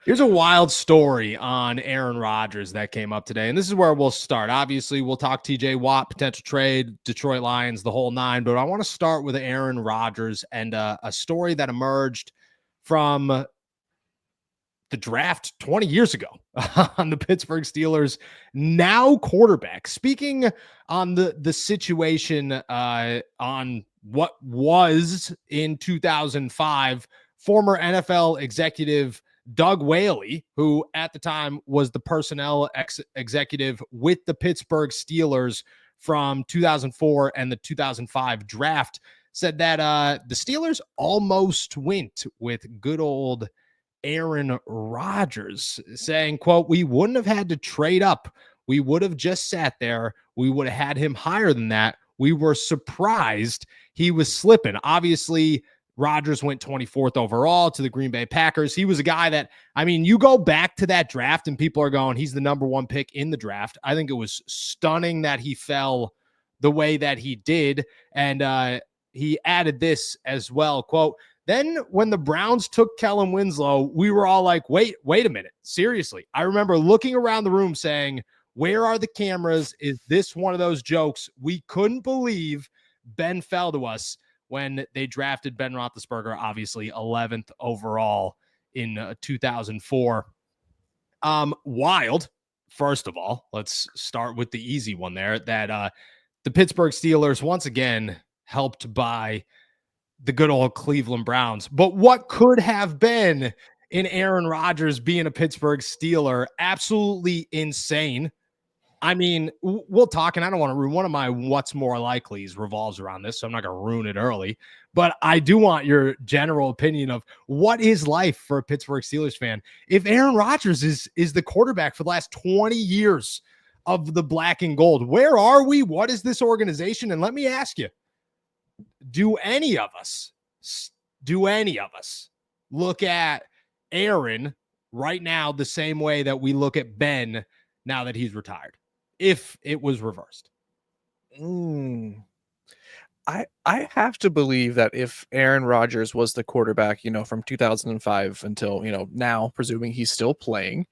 Here's a wild story on Aaron Rodgers that came up today, and this is where we'll start. Obviously, we'll talk TJ Watt, potential trade, Detroit Lions, the whole nine, but I want to start with Aaron Rodgers and a story that emerged from the draft 20 years ago on the Pittsburgh Steelers, now quarterback. Speaking on the situation on what was in 2005, former NFL executive Doug Whaley, who at the time was the personnel executive with the Pittsburgh Steelers from 2004 and the 2005 draft, said that the Steelers almost went with good old Aaron Rodgers, saying, quote, "We wouldn't have had to trade up. We would have just sat there. We would have had him higher than that. We were surprised he was slipping." Obviously, Rodgers went 24th overall to the Green Bay Packers. He was a guy that, I mean, you go back to that draft and people are going, he's the number one pick in the draft. I think it was stunning that he fell the way that he did. And he added this as well, quote, "Then when the Browns took Kellen Winslow, we were all like, wait a minute. Seriously." I remember looking around the room saying, where are the cameras? Is this one of those jokes? We couldn't believe Ben fell to us when they drafted Ben Roethlisberger, obviously 11th overall in 2004. Wild, first of all. Let's start with the easy one there, that the Pittsburgh Steelers, once again, helped by the good old Cleveland Browns. But what could have been in Aaron Rodgers being a Pittsburgh Steeler? Absolutely insane. I mean, we'll talk, and I don't want to ruin one of my what's more likely's revolves around this, so I'm not going to ruin it early. But I do want your general opinion of what is life for a Pittsburgh Steelers fan if Aaron Rodgers is the quarterback for the last 20 years of the black and gold. Where are we? What is this organization? And let me ask you, do any of us look at Aaron right now the same way that we look at Ben now that he's retired, if it was reversed? I have to believe that if Aaron Rodgers was the quarterback, from 2005 until, now, presuming he's still playing,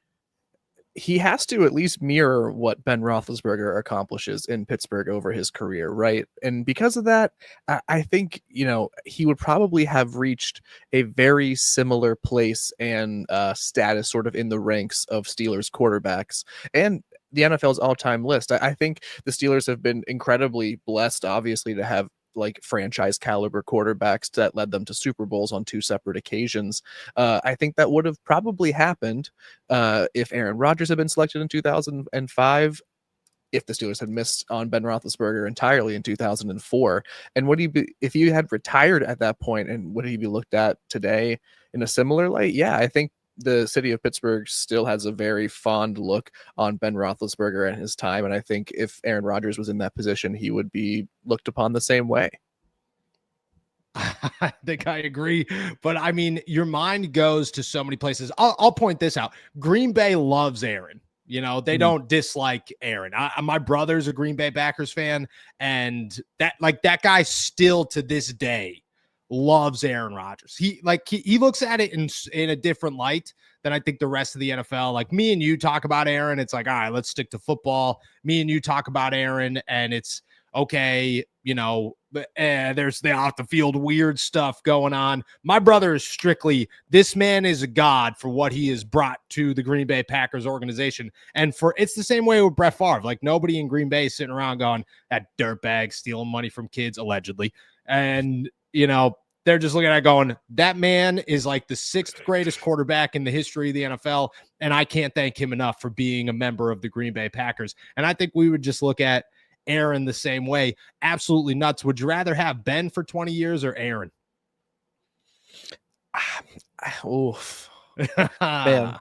he has to at least mirror what Ben Roethlisberger accomplishes in Pittsburgh over his career, right? And because of that, I think, he would probably have reached a very similar place and status sort of in the ranks of Steelers quarterbacks and the NFL's all-time list. I think the Steelers have been incredibly blessed, obviously, to have like franchise caliber quarterbacks that led them to Super Bowls on two separate occasions. I think that would have probably happened if Aaron Rodgers had been selected in 2005, if the Steelers had missed on Ben Roethlisberger entirely in 2004. And would he be, if he had retired at that point, and would he be looked at today in a similar light? Yeah, I think the city of Pittsburgh still has a very fond look on Ben Roethlisberger and his time. And I think if Aaron Rodgers was in that position, he would be looked upon the same way. I think I agree. But I mean, your mind goes to so many places. I'll point this out. Green Bay loves Aaron. They don't dislike Aaron. My brother's a Green Bay Packers fan, and that guy still to this day loves Aaron Rodgers. He looks at it in a different light than I think the rest of the NFL. Like me and you talk about Aaron, it's like, all right, let's stick to football. Me and you talk about Aaron, and it's okay, there's the off the field weird stuff going on. My brother is strictly, this man is a god for what he has brought to the Green Bay Packers organization. And it's the same way with Brett Favre. Like nobody in Green Bay is sitting around going, that dirtbag stealing money from kids, allegedly. And they're just looking at it going, that man is like the sixth greatest quarterback in the history of the NFL, and I can't thank him enough for being a member of the Green Bay Packers. And I think we would just look at Aaron the same way. Absolutely nuts. Would you rather have Ben for 20 years or Aaron? Oof. Man.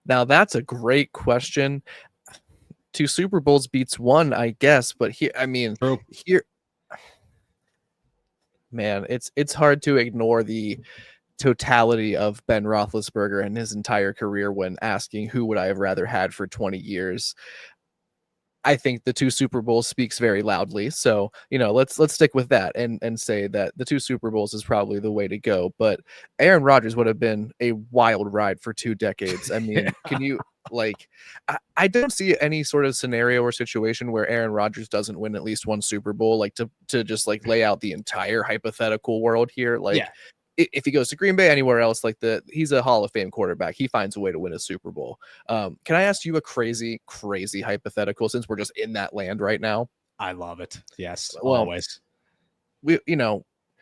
Now, that's a great question. 2 Super Bowls beats 1, I guess, but here, man, it's hard to ignore the totality of Ben Roethlisberger and his entire career when asking who would I have rather had for 20 years. I think the 2 Super Bowls speaks very loudly. So, let's stick with that and say that the 2 Super Bowls is probably the way to go. But Aaron Rodgers would have been a wild ride for 2 decades. I mean, can you like I don't see any sort of scenario or situation where Aaron Rodgers doesn't win at least 1 Super Bowl, like to just like lay out the entire hypothetical world here. Yeah. Like if he goes to Green Bay, anywhere else, like he's a Hall of Fame quarterback. He finds a way to win a Super Bowl. Can I ask you a crazy, crazy hypothetical since we're just in that land right now? I love it. Yes, Well, always.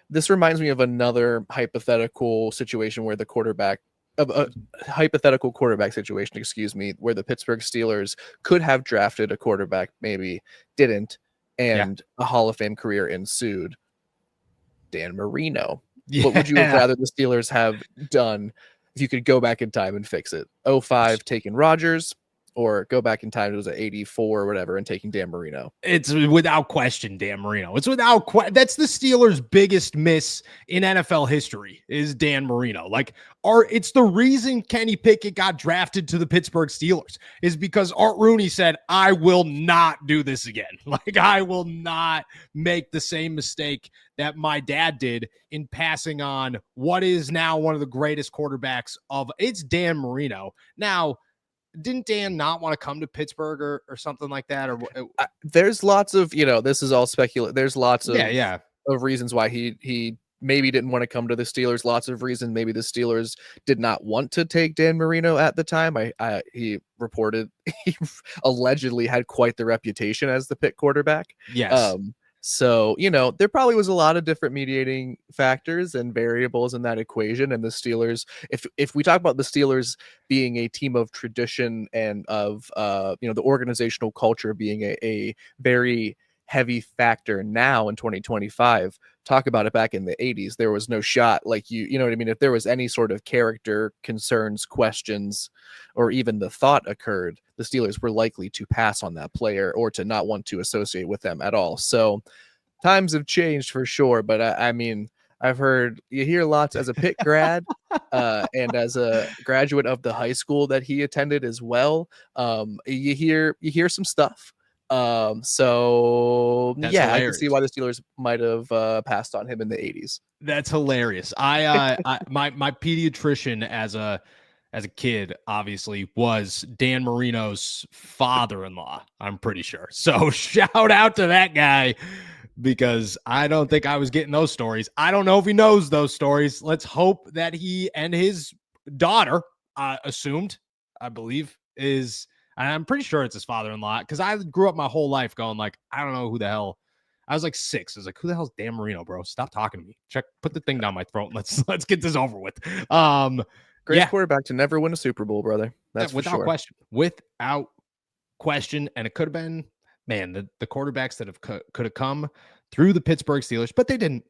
This reminds me of another hypothetical situation where the quarterback of a hypothetical quarterback situation, excuse me, where the Pittsburgh Steelers could have drafted a quarterback, maybe didn't, and a Hall of Fame career ensued. Dan Marino. Yeah. What would you have rather the Steelers have done if you could go back in time and fix it? 05 taking Rodgers, or go back in time, it was at 84 or whatever, and taking Dan Marino? It's without question Dan Marino. It's without that's the Steelers' biggest miss in NFL history is Dan Marino. Like, it's the reason Kenny Pickett got drafted to the Pittsburgh Steelers is because Art Rooney said, I will not do this again. Like, I will not make the same mistake that my dad did in passing on what is now one of the greatest quarterbacks it's Dan Marino. Now, didn't Dan not want to come to Pittsburgh or something like that? Or there's lots of, this is all speculation. There's lots of of reasons why he maybe didn't want to come to the Steelers. Lots of reasons. Maybe the Steelers did not want to take Dan Marino at the time. He reported he allegedly had quite the reputation as the Pitt quarterback. Yes. So, there probably was a lot of different mediating factors and variables in that equation. And the Steelers, if we talk about the Steelers being a team of tradition and of, the organizational culture being a very heavy factor now in 2025, talk about it back in the 80s. There was no shot. Like, you know what I mean? If there was any sort of character concerns, questions, or even the thought occurred, the Steelers were likely to pass on that player or to not want to associate with them at all. So times have changed for sure. But I mean, you hear lots as a Pitt grad and as a graduate of the high school that he attended as well. You hear some stuff. So That's yeah, hilarious. I can see why the Steelers might have passed on him in the 80s. That's hilarious. My pediatrician as a kid, obviously, was Dan Marino's father-in-law, I'm pretty sure. So shout out to that guy, because I don't think I was getting those stories. I don't know if he knows those stories. Let's hope that he and his daughter, assumed, I believe, is, and I'm pretty sure it's his father-in-law, because I grew up my whole life going like, I don't know who the hell. I was like 6. I was like, who the hell's Dan Marino, bro? Stop talking to me. Put the thing down my throat. Let's get this over with. Great quarterback to never win a Super Bowl, brother. That's without question. Without question. And it could have been, man, the quarterbacks that could have come through the Pittsburgh Steelers, but they didn't.